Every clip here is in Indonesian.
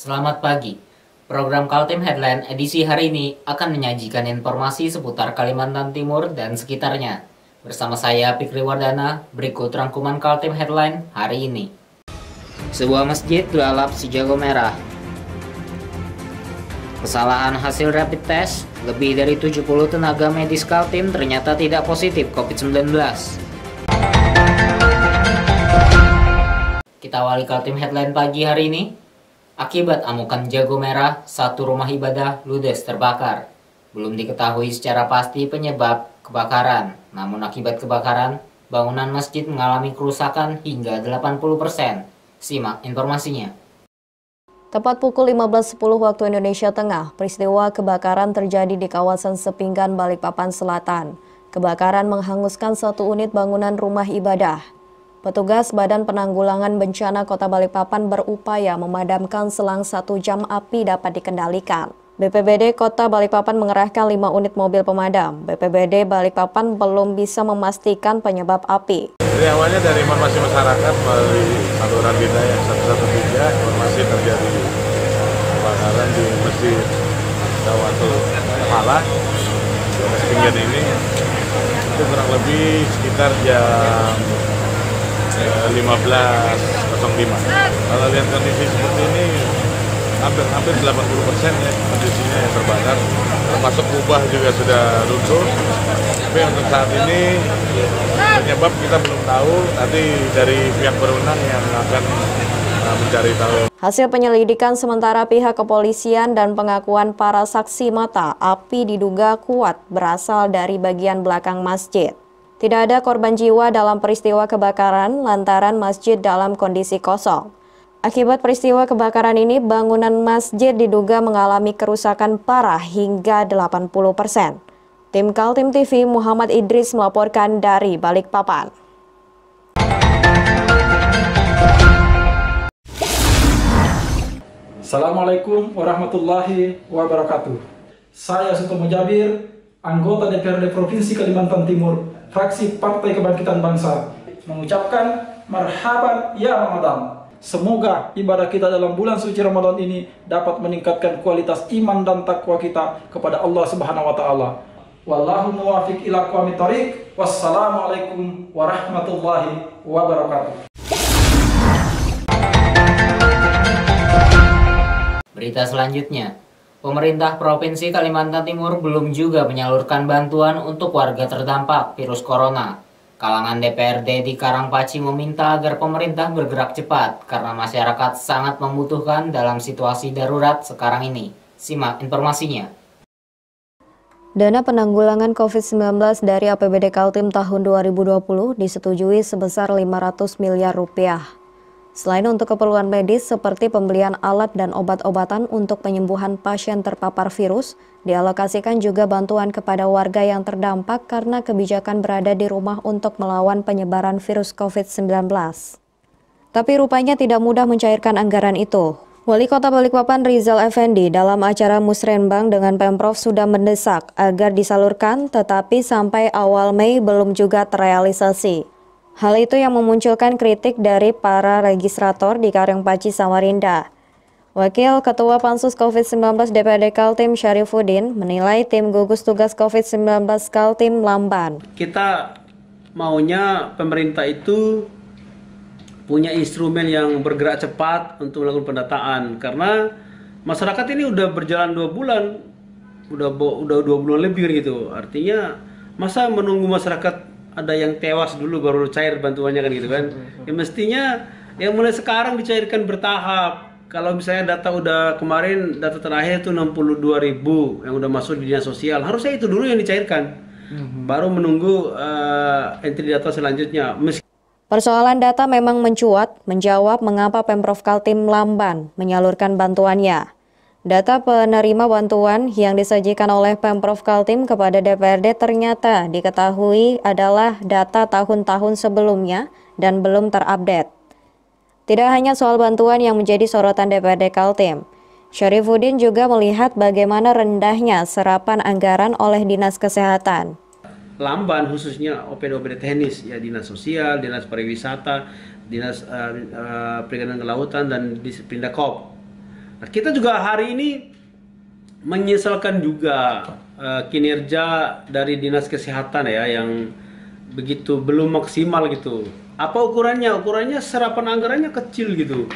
Selamat pagi. Program Kaltim Headline edisi hari ini akan menyajikan informasi seputar Kalimantan Timur dan sekitarnya. Bersama saya Fikri Wardana, berikut rangkuman Kaltim Headline hari ini. Sebuah masjid dilalap si jago merah. Kesalahan hasil rapid test, lebih dari 70 tenaga medis Kaltim ternyata tidak positif COVID-19. Kita awali Kaltim Headline pagi hari ini. Akibat amukan jago merah, satu rumah ibadah ludes terbakar. Belum diketahui secara pasti penyebab kebakaran. Namun akibat kebakaran, bangunan masjid mengalami kerusakan hingga 80%. Simak informasinya. Tepat pukul 15.10 waktu Indonesia Tengah, peristiwa kebakaran terjadi di kawasan Sepinggan, Balikpapan Selatan. Kebakaran menghanguskan satu unit bangunan rumah ibadah. Petugas Badan Penanggulangan Bencana Kota Balikpapan berupaya memadamkan selang 1 jam api dapat dikendalikan. BPBD Kota Balikpapan mengerahkan 5 unit mobil pemadam. BPBD Balikpapan belum bisa memastikan penyebab api. Jadi awalnya dari informasi masyarakat melalui saluran wilayah 113, informasi terjadi kebakaran di Masjid Dawatul Malah, Sepinggan ini. Itu kurang lebih sekitar jam 15.05. Kalau lihat kondisi seperti ini, hampir 80% ya kondisinya yang terbakar, termasuk kubah juga sudah runtuh. Tapi untuk saat ini penyebab kita belum tahu, nanti dari pihak berwenang yang akan mencari tahu. Hasil penyelidikan sementara pihak kepolisian dan pengakuan para saksi mata, api diduga kuat berasal dari bagian belakang masjid. Tidak ada korban jiwa dalam peristiwa kebakaran lantaran masjid dalam kondisi kosong. Akibat peristiwa kebakaran ini, bangunan masjid diduga mengalami kerusakan parah hingga 80%. Tim Kaltim TV Muhammad Idris melaporkan dari Balikpapan. Assalamualaikum warahmatullahi wabarakatuh. Saya Sutomo Jabir, anggota DPRD Provinsi Kalimantan Timur, fraksi Partai Kebangkitan Bangsa, mengucapkan marhaban ya Ramadan. Semoga ibadah kita dalam bulan suci Ramadan ini dapat meningkatkan kualitas iman dan takwa kita kepada Allah Subhanahu wa taala. Wallahu muwaffiq ila aqwamit thoriq. Wassalamualaikum warahmatullahi wabarakatuh. Berita selanjutnya. Pemerintah Provinsi Kalimantan Timur belum juga menyalurkan bantuan untuk warga terdampak virus corona. Kalangan DPRD di Karangpaci meminta agar pemerintah bergerak cepat karena masyarakat sangat membutuhkan dalam situasi darurat sekarang ini. Simak informasinya. Dana penanggulangan COVID-19 dari APBD Kaltim tahun 2020 disetujui sebesar 500 miliar rupiah. Selain untuk keperluan medis seperti pembelian alat dan obat-obatan untuk penyembuhan pasien terpapar virus, dialokasikan juga bantuan kepada warga yang terdampak karena kebijakan berada di rumah untuk melawan penyebaran virus COVID-19. Tapi rupanya tidak mudah mencairkan anggaran itu. Wali Kota Balikpapan Rizal Effendi dalam acara Musrenbang dengan Pemprov sudah mendesak agar disalurkan, tetapi sampai awal Mei belum juga terrealisasi. Hal itu yang memunculkan kritik dari para registrator di Karangpaci, Samarinda. Wakil Ketua Pansus COVID-19 DPRD Kaltim Syarifuddin menilai tim gugus tugas COVID-19 Kaltim lamban. Kita maunya pemerintah itu punya instrumen yang bergerak cepat untuk melakukan pendataan, karena masyarakat ini udah berjalan 2 bulan, udah 2 bulan lebih gitu. Artinya masa menunggu masyarakat ada yang tewas dulu baru cair bantuannya kan gitu kan. Ya mestinya yang mulai sekarang dicairkan bertahap. Kalau misalnya data udah kemarin, data terakhir itu 62.000 yang udah masuk di dinas sosial, harusnya itu dulu yang dicairkan. Baru menunggu entry data selanjutnya. Persoalan data memang mencuat, menjawab mengapa Pemprov Kaltim lamban menyalurkan bantuannya. Data penerima bantuan yang disajikan oleh Pemprov Kaltim kepada DPRD ternyata diketahui adalah data tahun-tahun sebelumnya dan belum terupdate. Tidak hanya soal bantuan yang menjadi sorotan DPRD Kaltim, Syarifuddin juga melihat bagaimana rendahnya serapan anggaran oleh Dinas Kesehatan. Lamban khususnya OPD-OPD teknis, ya Dinas Sosial, Dinas Pariwisata, Dinas Perikanan Kelautan, dan Disiplin Dakop. Nah, kita juga hari ini menyesalkan juga kinerja dari Dinas Kesehatan ya yang begitu belum maksimal gitu. Apa ukurannya? Ukurannya serapan anggarannya kecil gitu.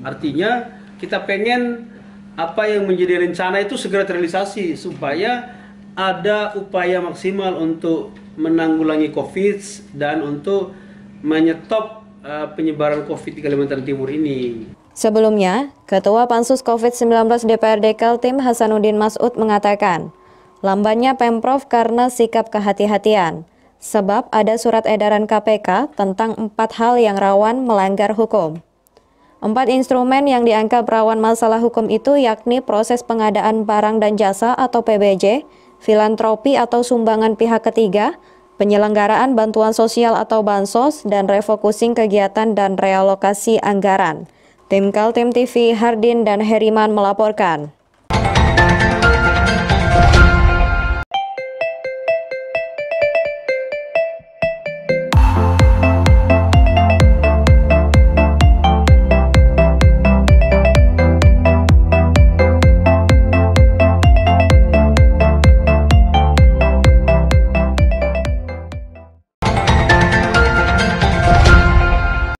Artinya kita pengen apa yang menjadi rencana itu segera terrealisasi supaya ada upaya maksimal untuk menanggulangi COVID dan untuk menyetop penyebaran COVID di Kalimantan Timur ini. Sebelumnya, Ketua Pansus COVID-19 DPRD Kaltim Hasanuddin Mas'ud mengatakan, lambannya Pemprov karena sikap kehati-hatian, sebab ada surat edaran KPK tentang 4 hal yang rawan melanggar hukum. 4 instrumen yang dianggap rawan masalah hukum itu yakni proses pengadaan barang dan jasa atau PBJ, filantropi atau sumbangan pihak ketiga, penyelenggaraan bantuan sosial atau bansos, dan refocusing kegiatan dan realokasi anggaran. Tim Kaltim TV, Hardin dan Heriman melaporkan.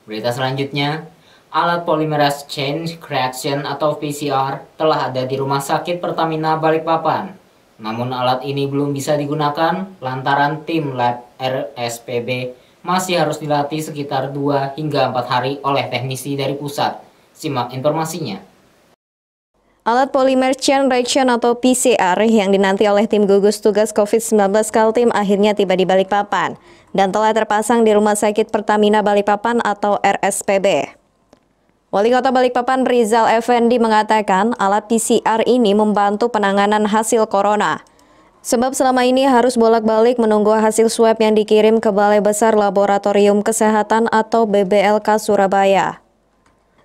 Berita selanjutnya, alat polymerase chain reaction atau PCR telah ada di Rumah Sakit Pertamina Balikpapan. Namun alat ini belum bisa digunakan lantaran tim lab RSPB masih harus dilatih sekitar 2 hingga 4 hari oleh teknisi dari pusat. Simak informasinya. Alat polymer chain reaction atau PCR yang dinanti oleh tim gugus tugas COVID-19 Kaltim akhirnya tiba di Balikpapan dan telah terpasang di Rumah Sakit Pertamina Balikpapan atau RSPB. Wali Kota Balikpapan Rizal Effendi mengatakan alat PCR ini membantu penanganan hasil corona. Sebab selama ini harus bolak-balik menunggu hasil swab yang dikirim ke Balai Besar Laboratorium Kesehatan atau BBLK Surabaya.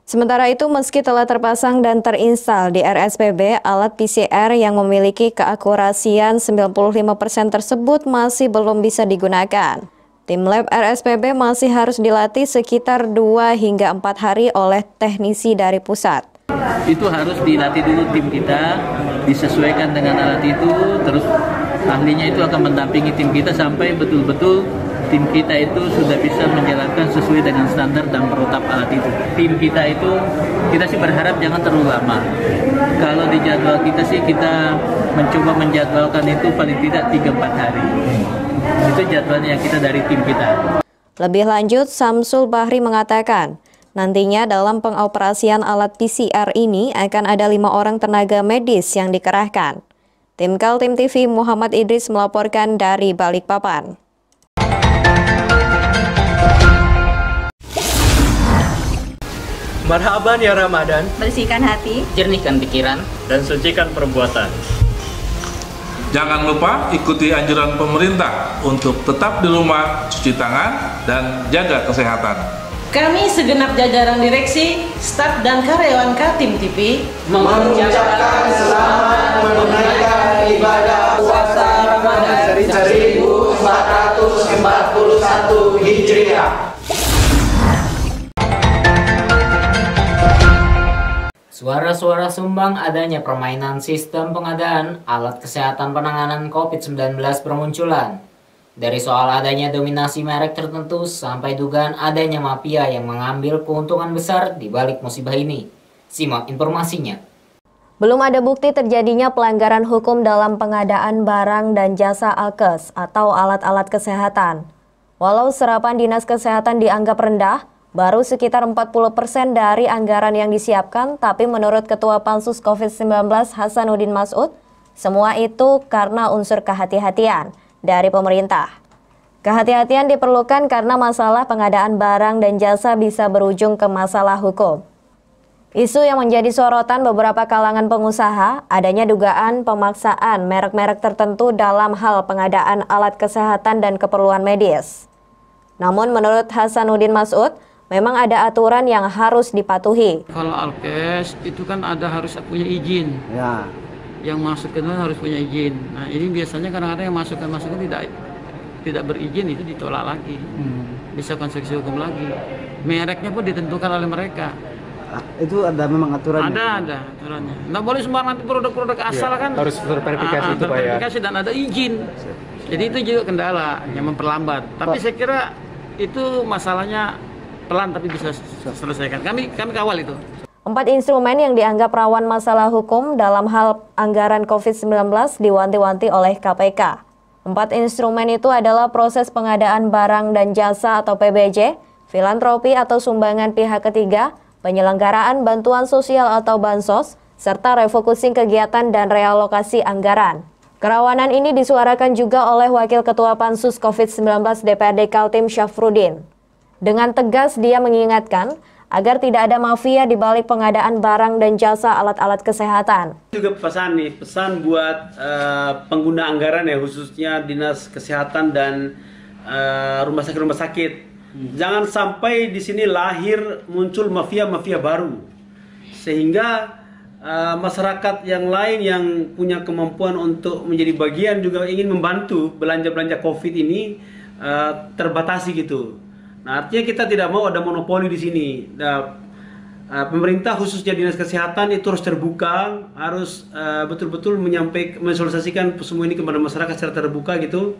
Sementara itu, meski telah terpasang dan terinstal di RSPB, alat PCR yang memiliki keakurasian 95% tersebut masih belum bisa digunakan. Tim lab RSPB masih harus dilatih sekitar 2 hingga 4 hari oleh teknisi dari pusat. Itu harus dilatih dulu tim kita, disesuaikan dengan alat itu, terus ahlinya itu akan mendampingi tim kita sampai betul-betul tim kita itu sudah bisa menjalankan sesuai dengan standar dan protap alat itu. Tim kita itu, kita sih berharap jangan terlalu lama. Kalau di jadwal kita sih, kita mencoba menjadwalkan itu paling tidak 3-4 hari. Itu jadwalnya kita dari tim kita. Lebih lanjut, Samsul Bahri mengatakan, nantinya dalam pengoperasian alat PCR ini akan ada 5 orang tenaga medis yang dikerahkan. Tim Kaltim TV Muhammad Idris melaporkan dari Balikpapan. Marhaban ya Ramadan, bersihkan hati, Jernihkan pikiran, dan sucikan perbuatan. Jangan lupa ikuti anjuran pemerintah untuk tetap di rumah, cuci tangan, dan jaga kesehatan. kami segenap jajaran direksi, staf dan karyawan Kaltim TV mengucapkan selamat menunaikan ibadah puasa Ramadan 1441 Hijriah. Suara-suara sumbang adanya permainan sistem pengadaan alat kesehatan penanganan COVID-19 bermunculan. Dari soal adanya dominasi merek tertentu sampai dugaan adanya mafia yang mengambil keuntungan besar di balik musibah ini. Simak informasinya. Belum ada bukti terjadinya pelanggaran hukum dalam pengadaan barang dan jasa alkes atau alat-alat kesehatan. Walau serapan Dinas Kesehatan dianggap rendah, baru sekitar 40% dari anggaran yang disiapkan, tapi menurut Ketua Pansus COVID-19 Hasanuddin Mas'ud, semua itu karena unsur kehati-hatian dari pemerintah. Kehati-hatian diperlukan karena masalah pengadaan barang dan jasa bisa berujung ke masalah hukum. Isu yang menjadi sorotan beberapa kalangan pengusaha, adanya dugaan pemaksaan merek-merek tertentu dalam hal pengadaan alat kesehatan dan keperluan medis. Namun menurut Hasanuddin Mas'ud, memang ada aturan yang harus dipatuhi. Kalau alkes itu kan harus punya izin. Ya. Yang masuk ke dalam harus punya izin. Nah ini biasanya kadang-kadang yang masukkan tidak berizin itu ditolak lagi. Bisa konsekuensi hukum lagi. Mereknya pun ditentukan oleh mereka. Itu ada memang aturannya? Ada aturannya. Nggak boleh sembarang nanti produk-produk asal kan. Harus terverifikasi itu Pak ya. Terverifikasi dan ada izin. Jadi itu juga kendala yang memperlambat. Tapi saya kira itu masalahnya pelan tapi bisa selesaikan. Kami kawal itu. 4 instrumen yang dianggap rawan masalah hukum dalam hal anggaran COVID-19 diwanti-wanti oleh KPK. 4 instrumen itu adalah proses pengadaan barang dan jasa atau PBJ, filantropi atau sumbangan pihak ketiga, penyelenggaraan bantuan sosial atau bansos, serta refocusing kegiatan dan realokasi anggaran. Kerawanan ini disuarakan juga oleh Wakil Ketua Pansus COVID-19 DPRD Kaltim Syafruddin. Dengan tegas dia mengingatkan agar tidak ada mafia di balik pengadaan barang dan jasa alat-alat kesehatan. Juga pesan buat pengguna anggaran ya, khususnya Dinas Kesehatan dan rumah sakit. Jangan sampai di sini lahir muncul mafia-mafia baru, sehingga masyarakat yang lain yang punya kemampuan untuk menjadi bagian juga ingin membantu belanja-belanja COVID ini terbatasi gitu. Nah, artinya kita tidak mau ada monopoli di sini. Nah, pemerintah khususnya Dinas Kesehatan itu harus terbuka, harus betul-betul mensosialisasikan semua ini kepada masyarakat secara terbuka gitu.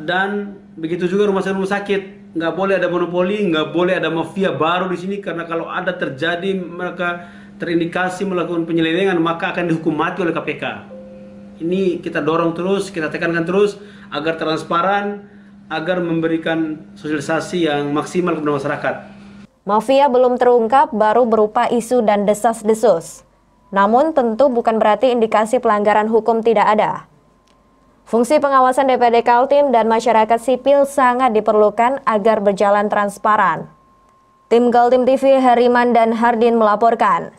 Dan begitu juga rumah sakit, nggak boleh ada monopoli, nggak boleh ada mafia baru di sini, karena kalau ada terjadi mereka terindikasi melakukan penyelewengan maka akan dihukum mati oleh KPK. Ini kita dorong terus, kita tekankan terus agar transparan, agar memberikan sosialisasi yang maksimal kepada masyarakat. Mafia belum terungkap baru berupa isu dan desas-desus. Namun tentu bukan berarti indikasi pelanggaran hukum tidak ada. Fungsi pengawasan DPRD Kaltim dan masyarakat sipil sangat diperlukan agar berjalan transparan. Tim Kaltim TV Heriman dan Hardin melaporkan.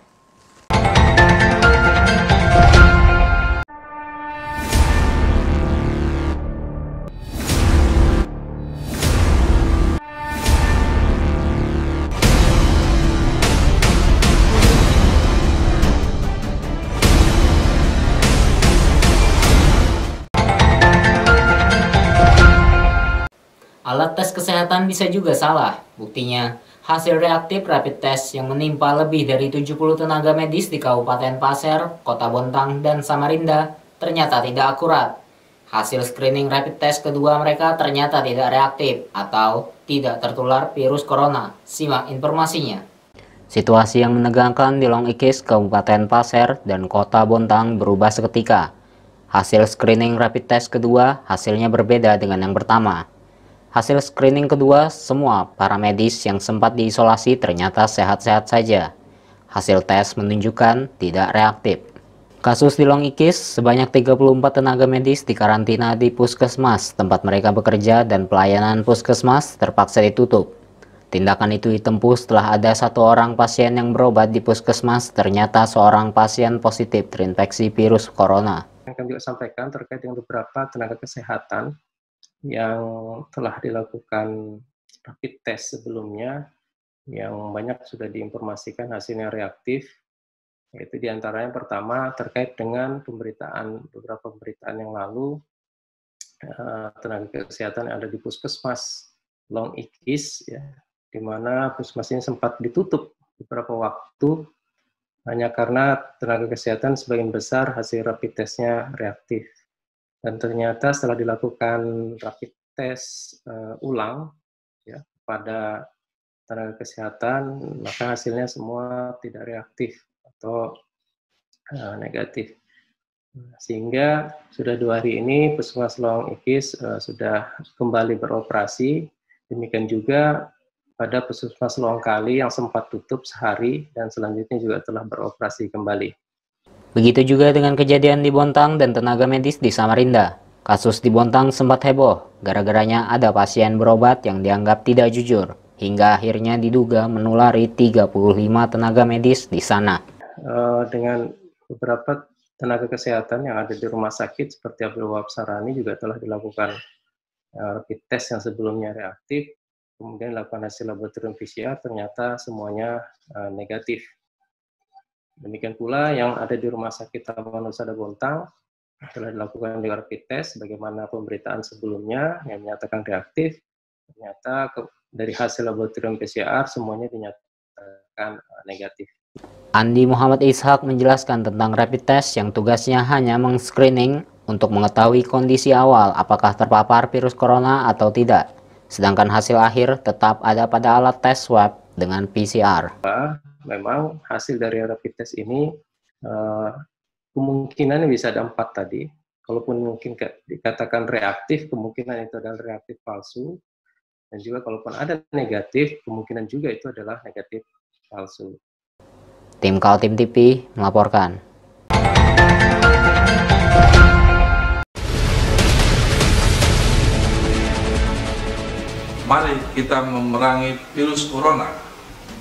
Alat tes kesehatan bisa juga salah. Buktinya, hasil reaktif rapid test yang menimpa lebih dari 70 tenaga medis di Kabupaten Pasir, Kota Bontang, dan Samarinda ternyata tidak akurat. Hasil screening rapid test kedua mereka ternyata tidak reaktif atau tidak tertular virus corona. Simak informasinya. Situasi yang menegangkan di Long Ikis, Kabupaten Pasir, dan Kota Bontang berubah seketika. Hasil screening rapid test kedua hasilnya berbeda dengan yang pertama. Hasil screening kedua, semua para medis yang sempat diisolasi ternyata sehat-sehat saja. Hasil tes menunjukkan tidak reaktif. Kasus di Long Ikis, sebanyak 34 tenaga medis dikarantina di puskesmas tempat mereka bekerja dan pelayanan puskesmas terpaksa ditutup. Tindakan itu ditempuh setelah ada 1 orang pasien yang berobat di puskesmas ternyata seorang pasien positif terinfeksi virus corona. Yang kami juga sampaikan terkait dengan beberapa tenaga kesehatan yang telah dilakukan rapid test sebelumnya, yang banyak sudah diinformasikan hasilnya reaktif, yaitu diantaranya pertama terkait dengan beberapa pemberitaan yang lalu, tenaga kesehatan yang ada di puskesmas Long Ikis, ya, di mana puskesmas ini sempat ditutup beberapa waktu hanya karena tenaga kesehatan sebagian besar hasil rapid testnya reaktif. Dan ternyata setelah dilakukan rapid test ulang ya, pada tenaga kesehatan, maka hasilnya semua tidak reaktif atau negatif. Sehingga sudah 2 hari ini Puskesmas Long Ikis sudah kembali beroperasi. Demikian juga pada Puskesmas Long Kali yang sempat tutup sehari dan selanjutnya juga telah beroperasi kembali. Begitu juga dengan kejadian di Bontang dan tenaga medis di Samarinda. Kasus di Bontang sempat heboh, gara-garanya ada pasien berobat yang dianggap tidak jujur, hingga akhirnya diduga menulari 35 tenaga medis di sana. Dengan beberapa tenaga kesehatan yang ada di rumah sakit seperti Abdul Wahab Sarani juga telah dilakukan rapid test yang sebelumnya reaktif, kemudian dilakukan hasil laboratorium PCR, ternyata semuanya negatif. Demikian pula yang ada di Rumah Sakit Taman Husada Bontang telah dilakukan di rapid test, bagaimana pemberitaan sebelumnya yang menyatakan reaktif, ternyata dari hasil laboratorium PCR semuanya dinyatakan dinyatakan negatif. Andi Muhammad Ishak menjelaskan tentang rapid test yang tugasnya hanya meng-screening untuk mengetahui kondisi awal apakah terpapar virus corona atau tidak. Sedangkan hasil akhir tetap ada pada alat tes swab dengan PCR. Memang hasil dari rapid test ini kemungkinannya bisa ada 4 tadi. Kalaupun mungkin dikatakan reaktif, kemungkinan itu adalah reaktif palsu. Dan juga kalaupun ada negatif, kemungkinan juga itu adalah negatif palsu. Tim Kaltim TV melaporkan. Mari kita memerangi virus corona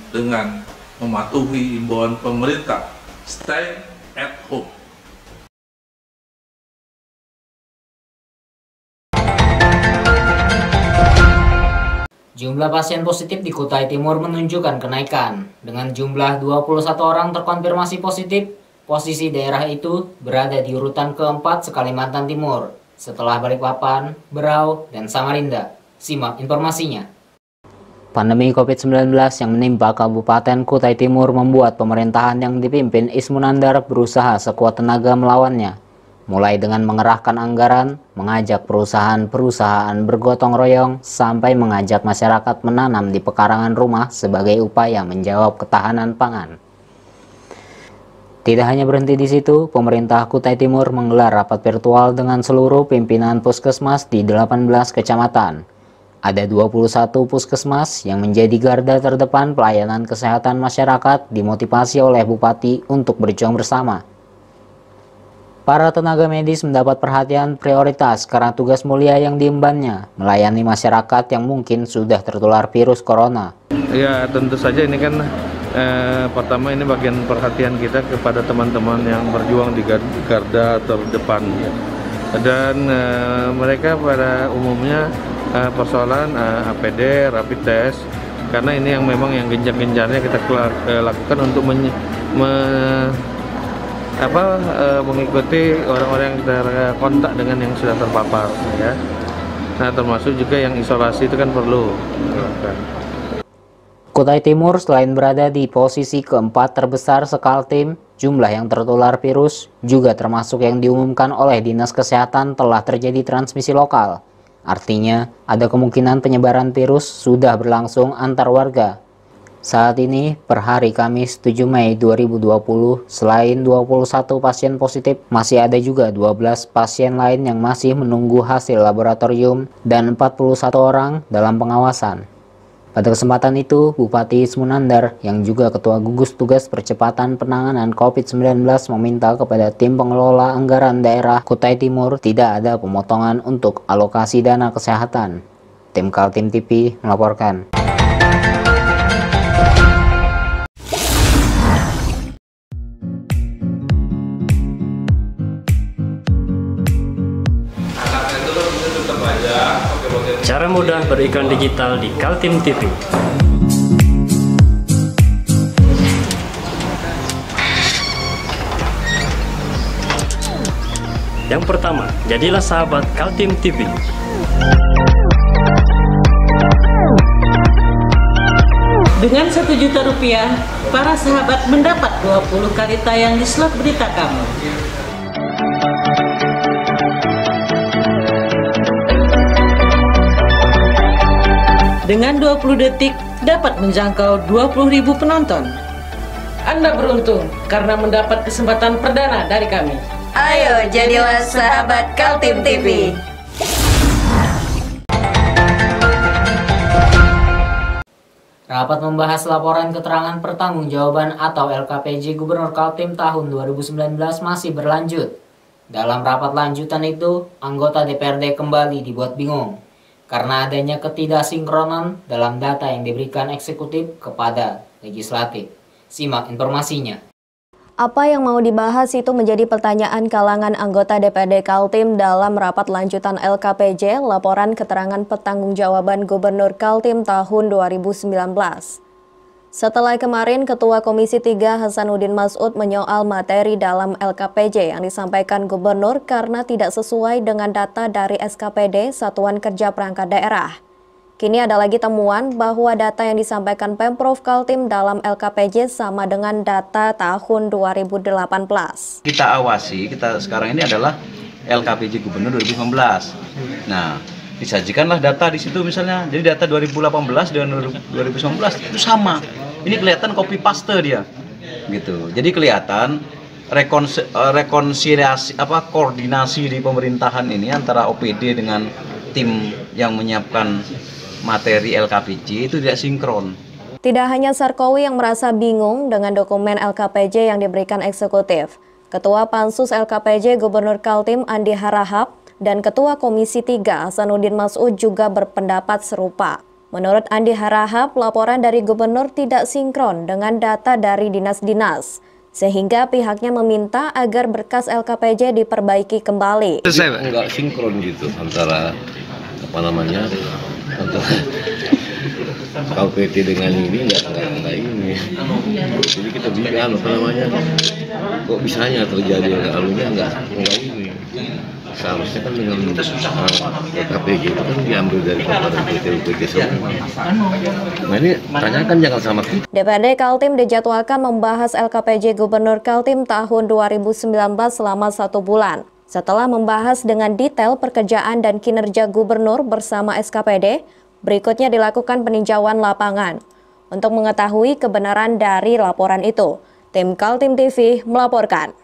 dengan mematuhi imbauan pemerintah. Stay at home. Jumlah pasien positif di Kutai Timur menunjukkan kenaikan. Dengan jumlah 21 orang terkonfirmasi positif, posisi daerah itu berada di urutan keempat se-Kalimantan Timur, setelah Balikpapan, Berau, dan Samarinda. Simak informasinya. Pandemi COVID-19 yang menimpa Kabupaten Kutai Timur membuat pemerintahan yang dipimpin Ismunandar berusaha sekuat tenaga melawannya. Mulai dengan mengerahkan anggaran, mengajak perusahaan-perusahaan bergotong royong, sampai mengajak masyarakat menanam di pekarangan rumah sebagai upaya menjawab ketahanan pangan. Tidak hanya berhenti di situ, pemerintah Kutai Timur menggelar rapat virtual dengan seluruh pimpinan puskesmas di 18 kecamatan. Ada 21 puskesmas yang menjadi garda terdepan pelayanan kesehatan masyarakat dimotivasi oleh Bupati untuk berjuang bersama. Para tenaga medis mendapat perhatian prioritas karena tugas mulia yang diembannya, melayani masyarakat yang mungkin sudah tertular virus corona. Ya tentu saja ini kan pertama ini bagian perhatian kita kepada teman-teman yang berjuang di garda terdepan. Dan mereka pada umumnya persoalan APD, rapid test, karena ini yang memang yang gencar-gencarnya kita lakukan untuk mengikuti orang-orang yang terkontak dengan yang sudah terpapar, ya. Nah, termasuk juga yang isolasi itu kan perlu. Kutai Timur selain berada di posisi keempat terbesar se-Kaltim, jumlah yang tertular virus juga termasuk yang diumumkan oleh Dinas Kesehatan telah terjadi transmisi lokal. Artinya, ada kemungkinan penyebaran virus sudah berlangsung antar warga. Saat ini, per hari Kamis 7 Mei 2020, selain 21 pasien positif, masih ada juga 12 pasien lain yang masih menunggu hasil laboratorium dan 41 orang dalam pengawasan. Pada kesempatan itu, Bupati Ismunandar yang juga Ketua Gugus Tugas Percepatan Penanganan COVID-19 meminta kepada tim pengelola anggaran daerah Kutai Timur tidak ada pemotongan untuk alokasi dana kesehatan. Tim Kaltim TV melaporkan. Cara mudah beriklan digital di Kaltim TV. Yang pertama, jadilah sahabat Kaltim TV. Dengan Rp1 juta, para sahabat mendapat 20 kali tayang di slot berita kamu. Dengan 20 detik dapat menjangkau 20.000 penonton. Anda beruntung karena mendapat kesempatan perdana dari kami. Ayo jadilah sahabat Kaltim TV. Rapat membahas laporan keterangan pertanggungjawaban atau LKPJ Gubernur Kaltim tahun 2019 masih berlanjut. Dalam rapat lanjutan itu, anggota DPRD kembali dibuat bingung karena adanya ketidaksinkronan dalam data yang diberikan eksekutif kepada legislatif. Simak informasinya. Apa yang mau dibahas itu menjadi pertanyaan kalangan anggota DPRD Kaltim dalam rapat lanjutan LKPJ, Laporan Keterangan Pertanggungjawaban Gubernur Kaltim tahun 2019. Setelah kemarin, Ketua Komisi 3 Hasanuddin Mas'ud menyoal materi dalam LKPJ yang disampaikan Gubernur karena tidak sesuai dengan data dari SKPD Satuan Kerja Perangkat Daerah. Kini ada lagi temuan bahwa data yang disampaikan Pemprov Kaltim dalam LKPJ sama dengan data tahun 2018. Kita awasi, kita sekarang ini adalah LKPJ Gubernur 2019. Nah, disajikanlah data di situ misalnya. Jadi data 2018 dan 2019 itu sama. Ini kelihatan copy paste dia. Gitu. Jadi kelihatan rekonsiliasi koordinasi di pemerintahan ini antara OPD dengan tim yang menyiapkan materi LKPJ itu tidak sinkron. Tidak hanya Sarkowi yang merasa bingung dengan dokumen LKPJ yang diberikan eksekutif. Ketua Pansus LKPJ Gubernur Kaltim Andi Harahap dan Ketua Komisi 3 Hasanuddin Mas'ud juga berpendapat serupa. Menurut Andi Harahap, laporan dari gubernur tidak sinkron dengan data dari dinas-dinas, sehingga pihaknya meminta agar berkas LKPJ diperbaiki kembali. Enggak sinkron gitu antara antara KPT dengan ini enggak ini. Jadi kita bilang kok bisanya terjadi alunya enggak ini. Seharusnya kan dengan KPG itu kan diambil dari PT semua. Nah ini tanyakan jangan sama kita. DPRD Kaltim dijadwalkan membahas LKPJ Gubernur Kaltim tahun 2019 selama 1 bulan. Setelah membahas dengan detail pekerjaan dan kinerja gubernur bersama SKPD, berikutnya dilakukan peninjauan lapangan. Untuk mengetahui kebenaran dari laporan itu, tim Kaltim TV melaporkan.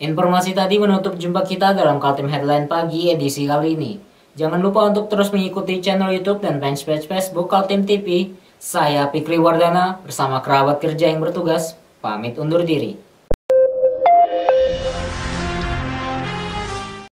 Informasi tadi menutup jumpa kita dalam Kaltim Headline Pagi edisi kali ini. Jangan lupa untuk terus mengikuti channel YouTube dan fanpage Facebook Kaltim TV. Saya Fikri Wardana bersama kerabat kerja yang bertugas, pamit undur diri.